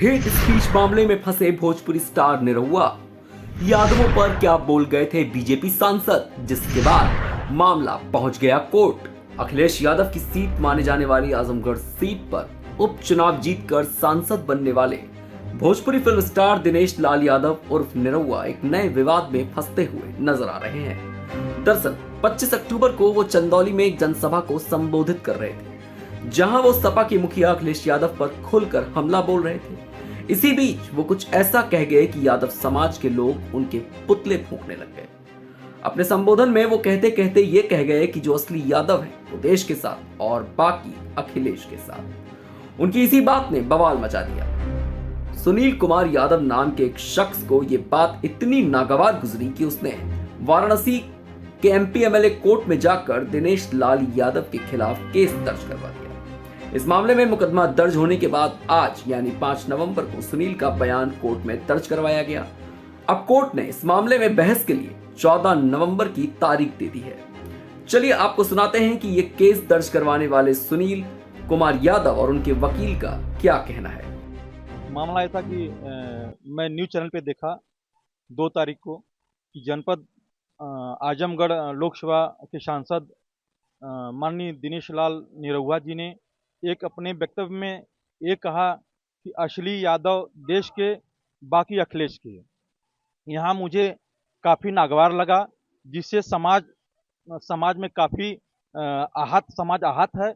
Hate speech मामले में फंसे भोजपुरी स्टार निरहुआ यादवों पर क्या बोल गए थे बीजेपी सांसद, जिसके बाद मामला पहुंच गया कोर्ट। अखिलेश यादव की सीट माने जाने वाली आजमगढ़ सीट पर उपचुनाव जीतकर सांसद बनने वाले भोजपुरी फिल्म स्टार दिनेश लाल यादव उर्फ निरहुआ एक नए विवाद में फंसते हुए नजर आ रहे हैं। दरअसल 25 अक्टूबर को वो चंदौली में एक जनसभा को संबोधित कर रहे थे, जहां वो सपा के मुखिया अखिलेश यादव पर खुलकर हमला बोल रहे थे। इसी बीच वो कुछ ऐसा कह गए कि यादव समाज के लोग उनके पुतले फूंकने लग गए। अपने संबोधन में वो कहते कहते ये कह गए कि जो असली यादव है वो देश के साथ और बाकी अखिलेश के साथ। उनकी इसी बात ने बवाल मचा दिया। सुनील कुमार यादव नाम के एक शख्स को ये बात इतनी नागवार गुजरी कि उसने वाराणसी के एमपी एमएलए कोर्ट में जाकर दिनेश लाल यादव के खिलाफ केस दर्ज करवा दिया। इस मामले में मुकदमा दर्ज होने के बाद आज यानी 5 नवंबर को सुनील का बयान कोर्ट में दर्ज करवाया गया। अब कोर्ट ने इस मामले में बहस के लिए 14 नवंबर की तारीख दे दी है। चलिए आपको सुनाते हैं कि ये केस दर्ज करवाने वाले सुनील कुमार यादव और उनके वकील का क्या कहना है। मामला ऐसा कि मैं न्यूज चैनल पे देखा 2 तारीख को कि जनपद आजमगढ़ लोकसभा के सांसद माननीय दिनेश लाल निरहुआ जी ने एक अपने वक्तव्य में ये कहा कि असली यादव देश के बाकी अखिलेश के। यहाँ मुझे काफ़ी नागवार लगा, जिससे समाज में काफ़ी समाज आहत है।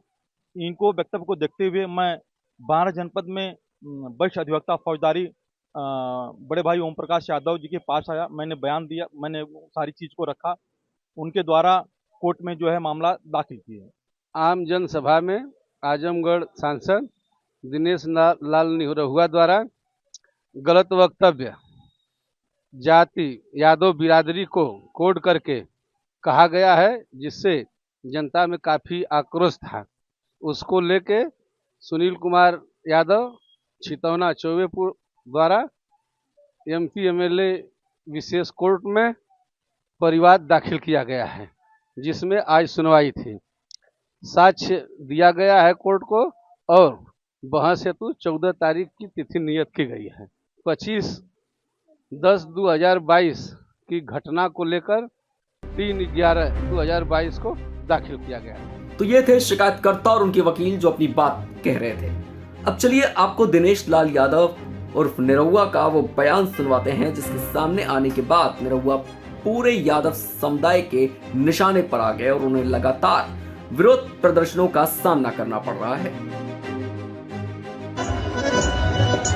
इनको वक्तव्य को देखते हुए मैं 12 जनपद में वरिष्ठ अधिवक्ता फौजदारी बड़े भाई ओम प्रकाश यादव जी के पास आया। मैंने बयान दिया, मैंने सारी चीज़ को रखा, उनके द्वारा कोर्ट में जो है मामला दाखिल किया। आम जनसभा में आजमगढ़ सांसद दिनेश लाल निरहुआ द्वारा गलत वक्तव्य जाति यादव बिरादरी को कोड करके कहा गया है, जिससे जनता में काफ़ी आक्रोश था। उसको लेके सुनील कुमार यादव छितौना चौबेपुर द्वारा एमपी एमएलए विशेष कोर्ट में परिवाद दाखिल किया गया है, जिसमें आज सुनवाई थी। साक्ष्य दिया गया है कोर्ट को और बहस हेतु 14 तारीख की तिथि नियत की गई है। 25/10/2022 की घटना को लेकर 3/11/2022 को दाखिल किया गया है। तो ये थे शिकायतकर्ता और उनके वकील जो अपनी बात कह रहे थे। अब चलिए आपको दिनेश लाल यादव उर्फ निरहुआ का वो बयान सुनवाते हैं, जिसके सामने आने के बाद निरहुआ पूरे यादव समुदाय के निशाने पर आ गए और उन्हें लगातार विरोध प्रदर्शनों का सामना करना पड़ रहा है।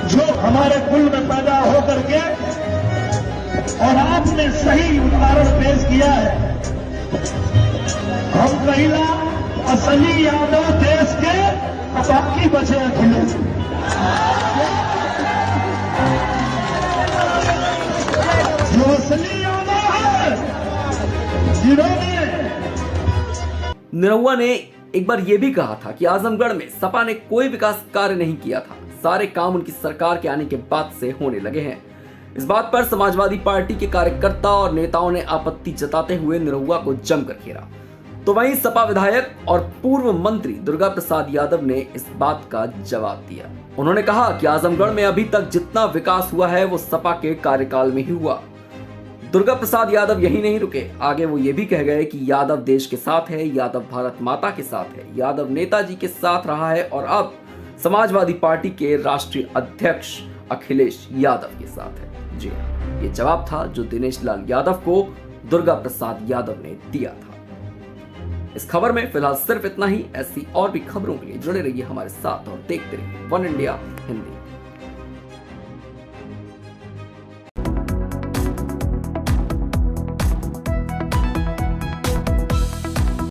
जो हमारे कुल में पैदा होकर के और आपने सही उदाहरण पेश किया है, हम कहिला असली यादव देश के बाकी बचे अखिलेश। जो असली यादव है, जिन्होंने निरहुआ ने एक बार यह भी कहा था कि आजमगढ़ में सपा ने कोई विकास कार्य नहीं किया था, सारे काम उनकी सरकार के आने के बाद से होने लगे हैं। इस बात पर समाजवादी पार्टी के कार्यकर्ता और नेताओं ने आपत्ति जताते हुए निरहुआ को जमकर घेरा। तो वहीं सपा विधायक और पूर्व मंत्री दुर्गा प्रसाद यादव ने इस बात का जवाब दिया। उन्होंने कहा कि आजमगढ़ में अभी तक जितना विकास हुआ है वो सपा के कार्यकाल में ही हुआ। दुर्गा प्रसाद यादव यही नहीं रुके, आगे वो ये भी कह गए कि यादव देश के साथ है, यादव भारत माता के साथ है, यादव नेताजी के साथ रहा है और अब समाजवादी पार्टी के राष्ट्रीय अध्यक्ष अखिलेश यादव के साथ है। जी हाँ, ये जवाब था जो दिनेश लाल यादव को दुर्गा प्रसाद यादव ने दिया था। इस खबर में फिलहाल सिर्फ इतना ही। ऐसी और भी खबरों के लिए जुड़े रहिए हमारे साथ और देखते रहिए वन इंडिया हिंदी।